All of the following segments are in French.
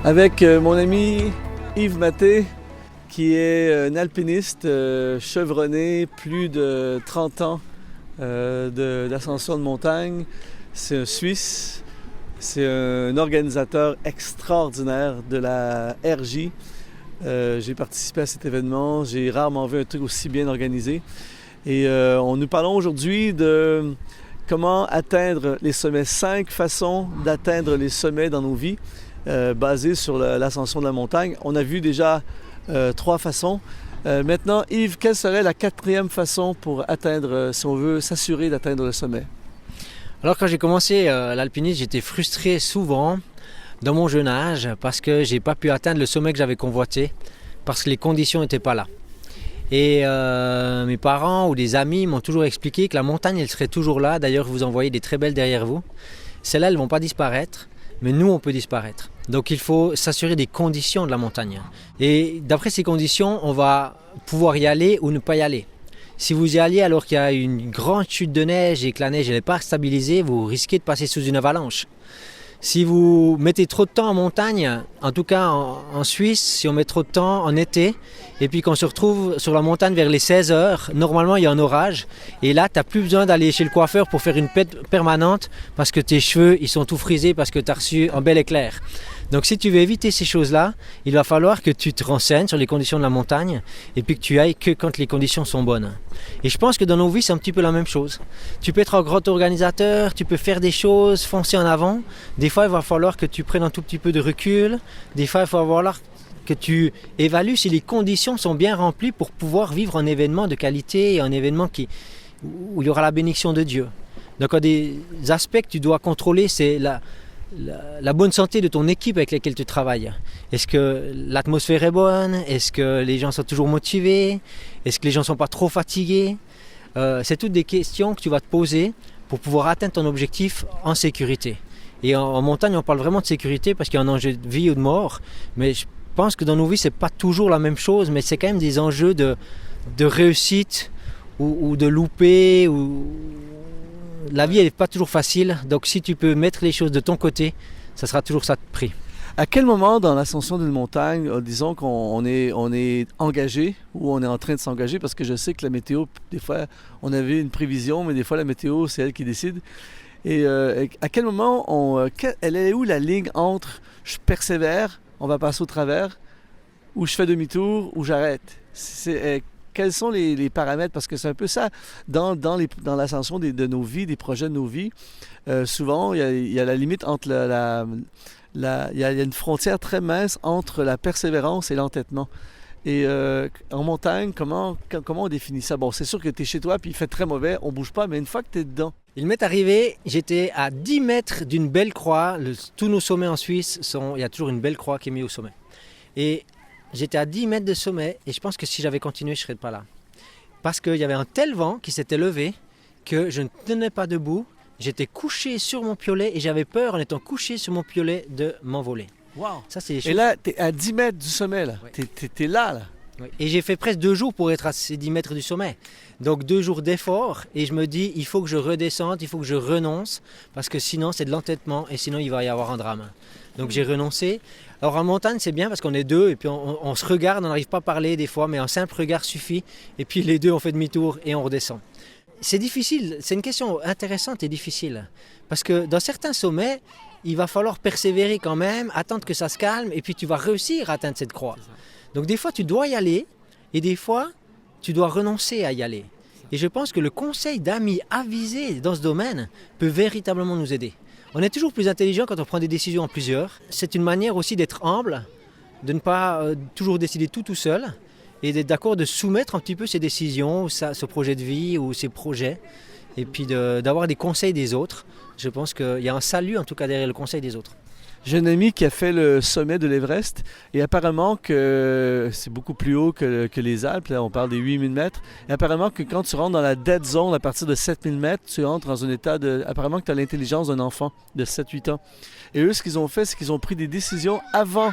avec mon ami Yves Maté, qui est un alpiniste chevronné, plus de 30 ans d'ascension de montagne. C'est un Suisse, c'est un organisateur extraordinaire de la RJ. J'ai participé à cet événement, j'ai rarement vu un truc aussi bien organisé. Et nous parlons aujourd'hui de comment atteindre les sommets, 5 façons d'atteindre les sommets dans nos vies, basées sur l'ascension de la montagne. On a vu déjà 3 façons. Maintenant, Yves, quelle serait la 4e façon pour atteindre, si on veut s'assurer d'atteindre le sommet? Alors quand j'ai commencé l'alpinisme, j'étais frustré souvent dans mon jeune âge parce que j'ai pas pu atteindre le sommet que j'avais convoité parce que les conditions n'étaient pas là. Et mes parents ou des amis m'ont toujours expliqué que la montagne, elle serait toujours là. D'ailleurs, vous en voyez des très belles derrière vous. Celles-là, elles ne vont pas disparaître, mais nous, on peut disparaître. Donc, il faut s'assurer des conditions de la montagne. Et d'après ces conditions, on va pouvoir y aller ou ne pas y aller. Si vous y allez alors qu'il y a une grande chute de neige et que la neige n'est pas stabilisée, vous risquez de passer sous une avalanche. Si vous mettez trop de temps en montagne, en tout cas en Suisse, si on met trop de temps en été, et puis qu'on se retrouve sur la montagne vers les 16 heures, normalement il y a un orage, et là tu n'as plus besoin d'aller chez le coiffeur pour faire une pète permanente parce que tes cheveux ils sont tout frisés parce que tu as reçu un bel éclair. Donc si tu veux éviter ces choses-là, il va falloir que tu te renseignes sur les conditions de la montagne et puis que tu ailles que quand les conditions sont bonnes. Et je pense que dans nos vies, c'est un petit peu la même chose. Tu peux être un grand organisateur, tu peux faire des choses, foncer en avant. Des fois, il va falloir que tu prennes un tout petit peu de recul. Des fois, il va falloir que tu évalues si les conditions sont bien remplies pour pouvoir vivre un événement de qualité et un événement où il y aura la bénédiction de Dieu. Donc, un des aspects que tu dois contrôler, c'est la bonne santé de ton équipe avec laquelle tu travailles. Est-ce que l'atmosphère est bonne? Est-ce que les gens sont toujours motivés? Est-ce que les gens ne sont pas trop fatigués? C'est toutes des questions que tu vas te poser pour pouvoir atteindre ton objectif en sécurité. Et en montagne, on parle vraiment de sécurité parce qu'il y a un enjeu de vie ou de mort. Mais je pense que dans nos vies, ce n'est pas toujours la même chose, mais c'est quand même des enjeux de réussite ou de louper. La vie, elle n'est pas toujours facile, donc si tu peux mettre les choses de ton côté, ça sera toujours ça de prix. À quel moment dans l'ascension d'une montagne, disons qu'on est engagé ou on est en train de s'engager, parce que je sais que la météo, des fois, on avait une prévision, mais des fois, la météo, c'est elle qui décide. Et à quel moment, elle est où la ligne entre je persévère, on va passer au travers, ou je fais demi-tour, ou j'arrête? Quels sont les paramètres? Parce que c'est un peu ça, dans l'ascension de nos vies, des projets de nos vies, souvent, il y a la limite entre il y a une frontière très mince entre la persévérance et l'entêtement. Et en montagne, comment on définit ça? Bon, c'est sûr que tu es chez toi, puis il fait très mauvais, on bouge pas, mais une fois que tu es dedans. Il m'est arrivé, j'étais à 10 mètres d'une belle croix. Tous nos sommets en Suisse, il y a toujours une belle croix qui est mise au sommet. Et j'étais à 10 mètres de sommet et je pense que si j'avais continué, je ne serais pas là. Parce qu'il y avait un tel vent qui s'était levé que je ne tenais pas debout. J'étais couché sur mon piolet et j'avais peur, en étant couché sur mon piolet, de m'envoler. Wow. Ça, c'est Et là, tu es à 10 mètres du sommet, là. Oui. Tu es là. Oui. Et j'ai fait presque 2 jours pour être à ces 10 mètres du sommet. Donc 2 jours d'effort et je me dis, il faut que je redescende, il faut que je renonce parce que sinon, c'est de l'entêtement et sinon, il va y avoir un drame. Donc j'ai renoncé. Alors en montagne, c'est bien parce qu'on est 2 et puis on se regarde, on n'arrive pas à parler des fois, mais un simple regard suffit. Et puis les 2, on fait demi-tour et on redescend. C'est difficile, c'est une question intéressante et difficile. Parce que dans certains sommets, il va falloir persévérer quand même, attendre que ça se calme et puis tu vas réussir à atteindre cette croix. Donc des fois, tu dois y aller et des fois, tu dois renoncer à y aller. Et je pense que le conseil d'amis avisés dans ce domaine peut véritablement nous aider. On est toujours plus intelligent quand on prend des décisions en plusieurs. C'est une manière aussi d'être humble, de ne pas toujours décider tout seul et d'être d'accord de soumettre un petit peu ses décisions, ce projet de vie ou ses projets et puis d'avoir des conseils des autres. Je pense qu'il y a un salut en tout cas derrière le conseil des autres. J'ai un ami qui a fait le sommet de l'Everest et apparemment que c'est beaucoup plus haut que les Alpes, là, on parle des 8000 mètres. Et apparemment que quand tu rentres dans la dead zone à partir de 7000 mètres, tu entres dans un état apparemment que tu as l'intelligence d'un enfant de 7-8 ans. Et eux, ce qu'ils ont fait, c'est qu'ils ont pris des décisions avant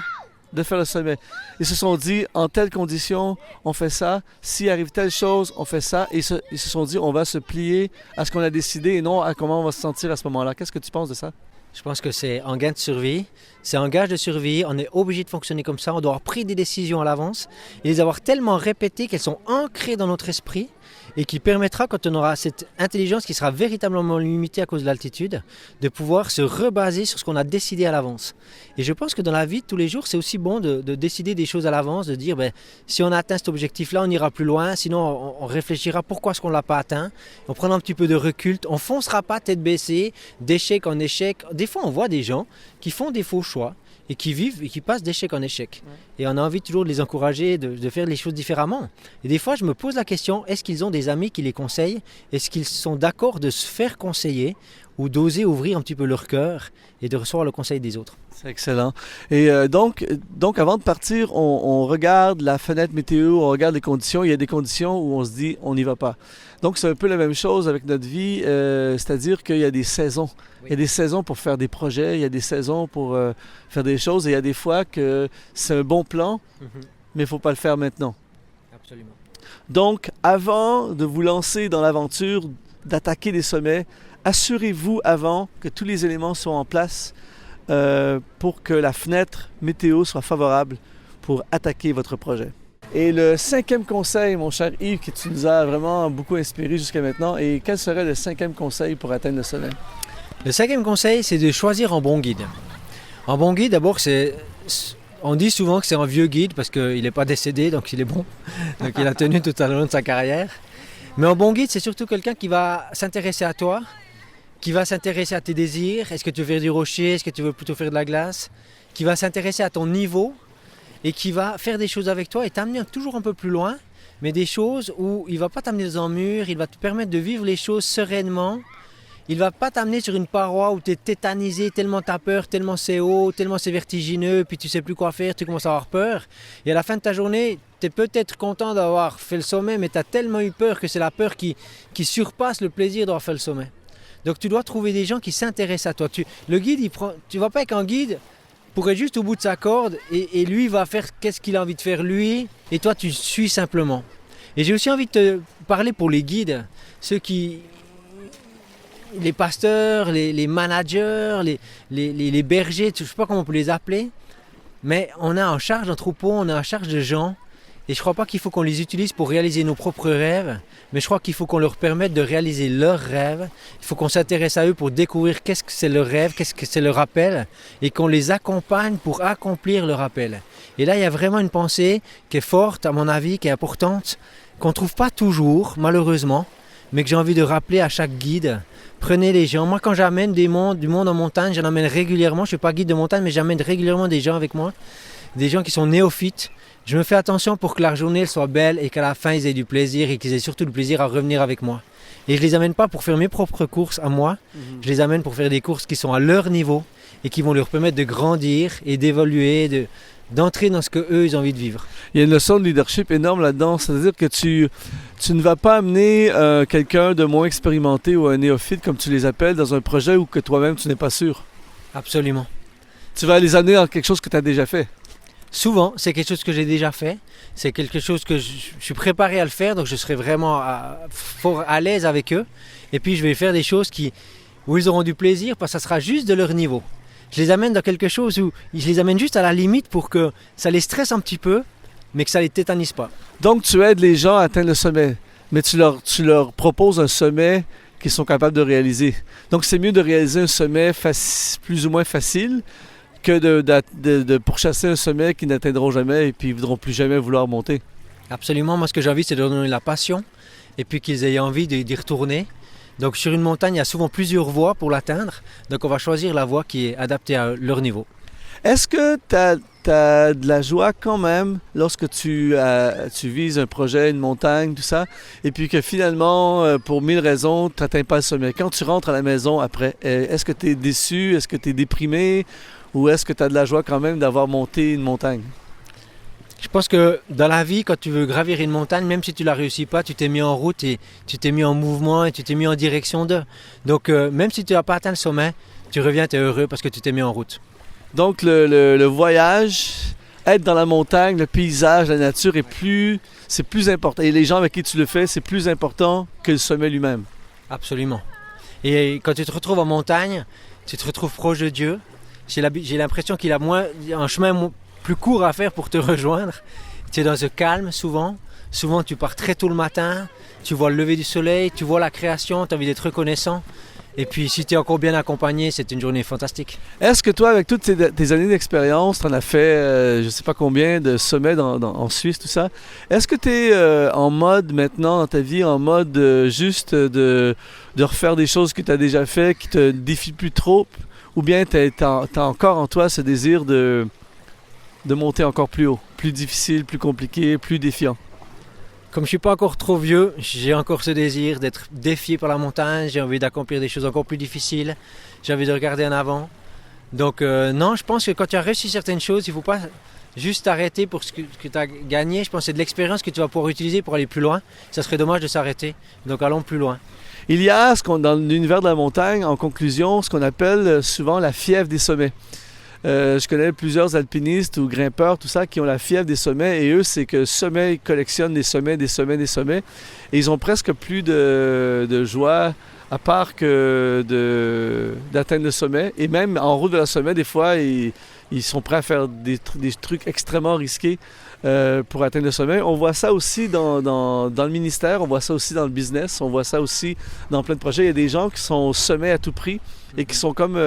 de faire le sommet. Ils se sont dit, en telles conditions, on fait ça. S'il arrive telle chose, on fait ça. Et ils se sont dit, on va se plier à ce qu'on a décidé et non à comment on va se sentir à ce moment-là. Qu'est-ce que tu penses de ça? Je pense que c'est un gain de survie, c'est un gage de survie, on est obligé de fonctionner comme ça, on doit avoir pris des décisions à l'avance et les avoir tellement répétées qu'elles sont ancrées dans notre esprit et qui permettra, quand on aura cette intelligence qui sera véritablement limitée à cause de l'altitude, de pouvoir se rebaser sur ce qu'on a décidé à l'avance. Et je pense que dans la vie de tous les jours, c'est aussi bon de décider des choses à l'avance, de dire si on a atteint cet objectif-là, on ira plus loin, sinon on réfléchira pourquoi est-ce qu'on ne l'a pas atteint, on prendra un petit peu de recul, on ne foncera pas tête baissée, d'échec en échec. Des fois, on voit des gens qui font des faux choix et qui vivent et qui passent d'échec en échec. Ouais. Et on a envie toujours de les encourager, de faire les choses différemment. Et des fois, je me pose la question, est-ce qu'ils ont des amis qui les conseillent? Est-ce qu'ils sont d'accord de se faire conseiller ou d'oser ouvrir un petit peu leur cœur et de recevoir le conseil des autres? C'est excellent. Et donc, avant de partir, on regarde la fenêtre météo, on regarde les conditions. Il y a des conditions où on se dit, on n'y va pas. Donc, c'est un peu la même chose avec notre vie, c'est-à-dire qu'il y a des saisons. Oui. Il y a des saisons pour faire des projets, il y a des saisons pour faire des choses. Et il y a des fois que c'est un bon plan, mais il ne faut pas le faire maintenant. Absolument. Donc, avant de vous lancer dans l'aventure, d'attaquer des sommets, assurez-vous avant que tous les éléments soient en place pour que la fenêtre météo soit favorable pour attaquer votre projet. Et le 5e conseil, mon cher Yves, que tu nous as vraiment beaucoup inspiré jusqu'à maintenant, et quel serait le 5e conseil pour atteindre le sommet? Le 5e conseil, c'est de choisir un bon guide. Un bon guide, d'abord, on dit souvent que c'est un vieux guide parce qu'il n'est pas décédé, donc il est bon. Donc il a tenu tout au long de sa carrière. Mais un bon guide, c'est surtout quelqu'un qui va s'intéresser à toi, qui va s'intéresser à tes désirs. Est-ce que tu veux faire du rocher? Est-ce que tu veux plutôt faire de la glace? Qui va s'intéresser à ton niveau et qui va faire des choses avec toi et t'amener toujours un peu plus loin, mais des choses où il ne va pas t'amener dans un mur, il va te permettre de vivre les choses sereinement. Il ne va pas t'amener sur une paroi où tu es tétanisé, tellement tu as peur, tellement c'est haut, tellement c'est vertigineux, puis tu ne sais plus quoi faire, tu commences à avoir peur. Et à la fin de ta journée, tu es peut-être content d'avoir fait le sommet, mais tu as tellement eu peur que c'est la peur qui surpasse le plaisir d'avoir fait le sommet. Donc tu dois trouver des gens qui s'intéressent à toi. Le guide, tu ne vas pas avec un guide pour être juste au bout de sa corde et lui va faire qu'est-ce qu'il a envie de faire lui et toi tu suis simplement. Et j'ai aussi envie de te parler pour les guides, les pasteurs, les managers, les bergers, je ne sais pas comment on peut les appeler, mais on a en charge un troupeau, on a en charge de gens. Et je ne crois pas qu'il faut qu'on les utilise pour réaliser nos propres rêves, mais je crois qu'il faut qu'on leur permette de réaliser leurs rêves. Il faut qu'on s'intéresse à eux pour découvrir qu'est-ce que c'est leur rêve, qu'est-ce que c'est leur appel, et qu'on les accompagne pour accomplir leur appel. Et là, il y a vraiment une pensée qui est forte, à mon avis, qui est importante, qu'on ne trouve pas toujours, malheureusement, mais que j'ai envie de rappeler à chaque guide. Prenez les gens. Moi, quand j'amène du monde en montagne, j'en amène régulièrement. Je ne suis pas guide de montagne, mais j'amène régulièrement des gens avec moi, des gens qui sont néophytes. Je me fais attention pour que la journée soit belle et qu'à la fin, ils aient du plaisir et qu'ils aient surtout le plaisir à revenir avec moi. Et je ne les amène pas pour faire mes propres courses à moi, je les amène pour faire des courses qui sont à leur niveau et qui vont leur permettre de grandir et d'évoluer, d'entrer dans ce qu'eux, ils ont envie de vivre. Il y a une leçon de leadership énorme là-dedans, c'est-à-dire que tu ne vas pas amener quelqu'un de moins expérimenté ou un néophyte, comme tu les appelles, dans un projet où que toi-même, tu n'es pas sûr. Absolument. Tu vas les amener dans quelque chose que tu as déjà fait. Souvent, c'est quelque chose que j'ai déjà fait. C'est quelque chose que je suis préparé à le faire, donc je serai vraiment fort à l'aise avec eux. Et puis, je vais faire des choses où ils auront du plaisir parce que ça sera juste de leur niveau. Je les amène dans quelque chose où je les amène juste à la limite pour que ça les stresse un petit peu, mais que ça ne les tétanise pas. Donc, tu aides les gens à atteindre le sommet, mais tu leur proposes un sommet qu'ils sont capables de réaliser. Donc, c'est mieux de réaliser un sommet plus ou moins facile que de pourchasser un sommet qu'ils n'atteindront jamais et puis ils ne voudront plus jamais vouloir monter. Absolument. Moi, ce que j'ai envie, c'est de leur donner la passion et puis qu'ils aient envie d'y retourner. Donc, sur une montagne, il y a souvent plusieurs voies pour l'atteindre. Donc, on va choisir la voie qui est adaptée à leur niveau. Est-ce que tu as de la joie quand même lorsque tu vises un projet, une montagne, tout ça, et puis que finalement, pour 1000 raisons, tu n'atteins pas le sommet? Quand tu rentres à la maison après, est-ce que tu es déçu? Est-ce que tu es déprimé? Ou est-ce que tu as de la joie quand même d'avoir monté une montagne? Je pense que dans la vie, quand tu veux gravir une montagne, même si tu ne la réussis pas, tu t'es mis en route et tu t'es mis en mouvement et tu t'es mis en direction d'eux. Donc même si tu n'as pas atteint le sommet, tu reviens, tu es heureux parce que tu t'es mis en route. Donc le voyage, être dans la montagne, le paysage, la nature, c'est plus important. Et les gens avec qui tu le fais, c'est plus important que le sommet lui-même. Absolument. Et quand tu te retrouves en montagne, tu te retrouves proche de Dieu. J'ai l'impression qu'il a un chemin plus court à faire pour te rejoindre. Tu es dans ce calme souvent. Souvent, tu pars très tôt le matin, tu vois le lever du soleil, tu vois la création, tu as envie d'être reconnaissant. Et puis, si tu es encore bien accompagné, c'est une journée fantastique. Est-ce que toi, avec toutes tes années d'expérience, tu en as fait je ne sais pas combien de sommets en Suisse, tout ça, est-ce que tu es en mode maintenant dans ta vie, en mode juste de refaire des choses que tu as déjà fait, qui te défient plus trop, ou bien tu as encore en toi ce désir de monter encore plus haut, plus difficile, plus compliqué, plus défiant? Comme je ne suis pas encore trop vieux, j'ai encore ce désir d'être défié par la montagne, j'ai envie d'accomplir des choses encore plus difficiles, j'ai envie de regarder en avant. Donc non, je pense que quand tu as réussi certaines choses, il ne faut pas juste t'arrêter pour ce que tu as gagné. Je pense que c'est de l'expérience que tu vas pouvoir utiliser pour aller plus loin. Ça serait dommage de s'arrêter, donc allons plus loin. Il y a dans l'univers de la montagne, en conclusion, ce qu'on appelle souvent la fièvre des sommets. Je connais plusieurs alpinistes ou grimpeurs, tout ça, qui ont la fièvre des sommets. Et eux, c'est que sommet, ils collectionnent des sommets, des sommets, des sommets. Et ils ont presque plus de joie, à part que d'atteindre le sommet. Et même en route de la sommet, des fois, ils sont prêts à faire des trucs extrêmement risqués pour atteindre le sommet. On voit ça aussi dans le ministère, on voit ça aussi dans le business, on voit ça aussi dans plein de projets. Il y a des gens qui sont au sommet à tout prix et qui sont comme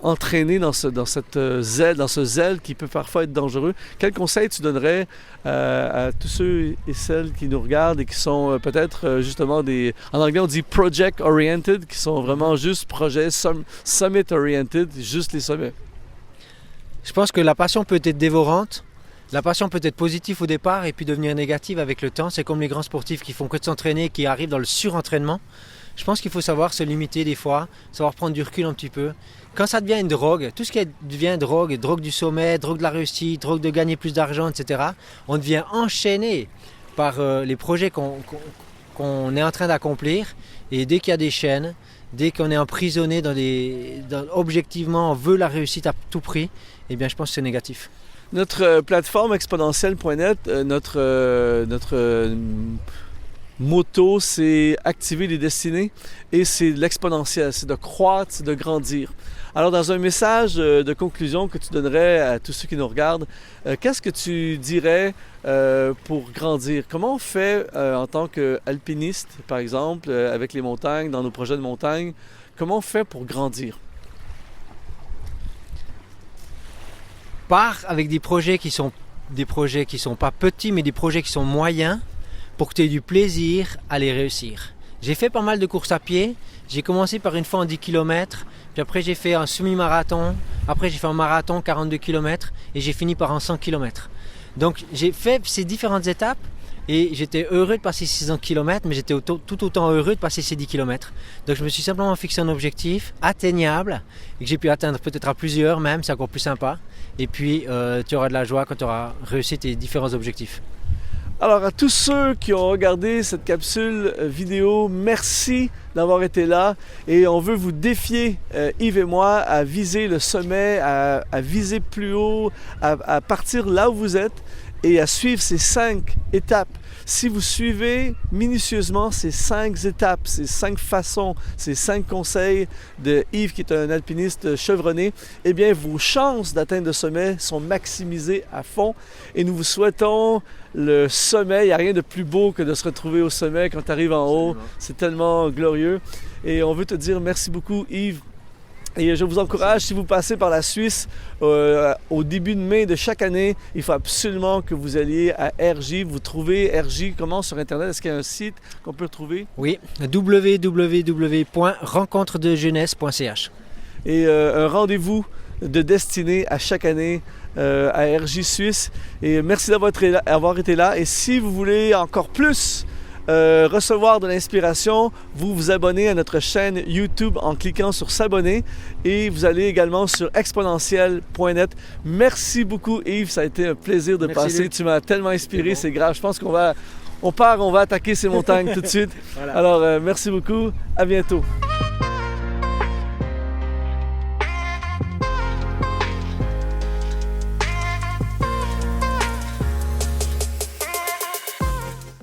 entraînés dans ce zèle qui peut parfois être dangereux. Quel conseil tu donnerais à tous ceux et celles qui nous regardent et qui sont peut-être justement en anglais on dit project oriented, qui sont vraiment juste projets summit oriented, juste les sommets? Je pense que la passion peut être dévorante. La passion peut être positive au départ et puis devenir négative avec le temps. C'est comme les grands sportifs qui font que de s'entraîner, qui arrivent dans le surentraînement. Je pense qu'il faut savoir se limiter des fois, savoir prendre du recul un petit peu. Quand ça devient une drogue, tout ce qui devient drogue, drogue du sommet, drogue de la réussite, drogue de gagner plus d'argent, etc., on devient enchaîné par les projets qu'on est en train d'accomplir. Et dès qu'il y a des chaînes, dès qu'on est emprisonné objectivement, on veut la réussite à tout prix, eh bien je pense que c'est négatif. Notre plateforme exponentielle.net, notre motto, c'est activer les destinées et c'est l'exponentiel, c'est de croître, c'est de grandir. Alors dans un message de conclusion que tu donnerais à tous ceux qui nous regardent, qu'est-ce que tu dirais pour grandir? Comment on fait en tant qu'alpiniste, par exemple, avec les montagnes, dans nos projets de montagne, comment on fait pour grandir? Pars avec des projets qui sont pas petits, mais des projets qui sont moyens pour que tu aies du plaisir à les réussir. J'ai fait pas mal de courses à pied. J'ai commencé par une fois en 10 km, puis après j'ai fait un semi-marathon, après j'ai fait un marathon 42 km et j'ai fini par un 100 km. Donc j'ai fait ces différentes étapes et j'étais heureux de passer ces 100 km, mais j'étais tout autant heureux de passer ces 10 km. Donc je me suis simplement fixé un objectif atteignable et que j'ai pu atteindre peut-être à plusieurs même, c'est encore plus sympa. Et puis tu auras de la joie quand tu auras réussi tes différents objectifs. Alors à tous ceux qui ont regardé cette capsule vidéo, merci d'avoir été là et on veut vous défier, Yves et moi, à viser le sommet, à viser plus haut, à partir là où vous êtes et à suivre ces 5 étapes. Si vous suivez minutieusement ces 5 étapes, ces 5 façons, ces 5 conseils de Yves qui est un alpiniste chevronné, eh bien vos chances d'atteindre le sommet sont maximisées à fond et nous vous souhaitons le sommet. Il n'y a rien de plus beau que de se retrouver au sommet quand tu arrives en haut. C'est tellement glorieux et on veut te dire merci beaucoup Yves. Et je vous encourage, si vous passez par la Suisse au début de mai de chaque année, il faut absolument que vous alliez à RJ. Vous trouvez RJ comment sur Internet? Est-ce qu'il y a un site qu'on peut retrouver? Oui, www.rencontredejeunesse.ch. Et un rendez-vous de destinée à chaque année à RJ Suisse. Et merci d'avoir été là. Et si vous voulez encore plus recevoir de l'inspiration, vous vous abonnez à notre chaîne YouTube en cliquant sur s'abonner et vous allez également sur exponentielle.net. Merci beaucoup Yves, ça a été un plaisir de passer. Luc. Tu m'as tellement inspiré, c'est grave. Je pense qu'on va attaquer ces montagnes tout de suite. Voilà. Alors merci beaucoup, à bientôt.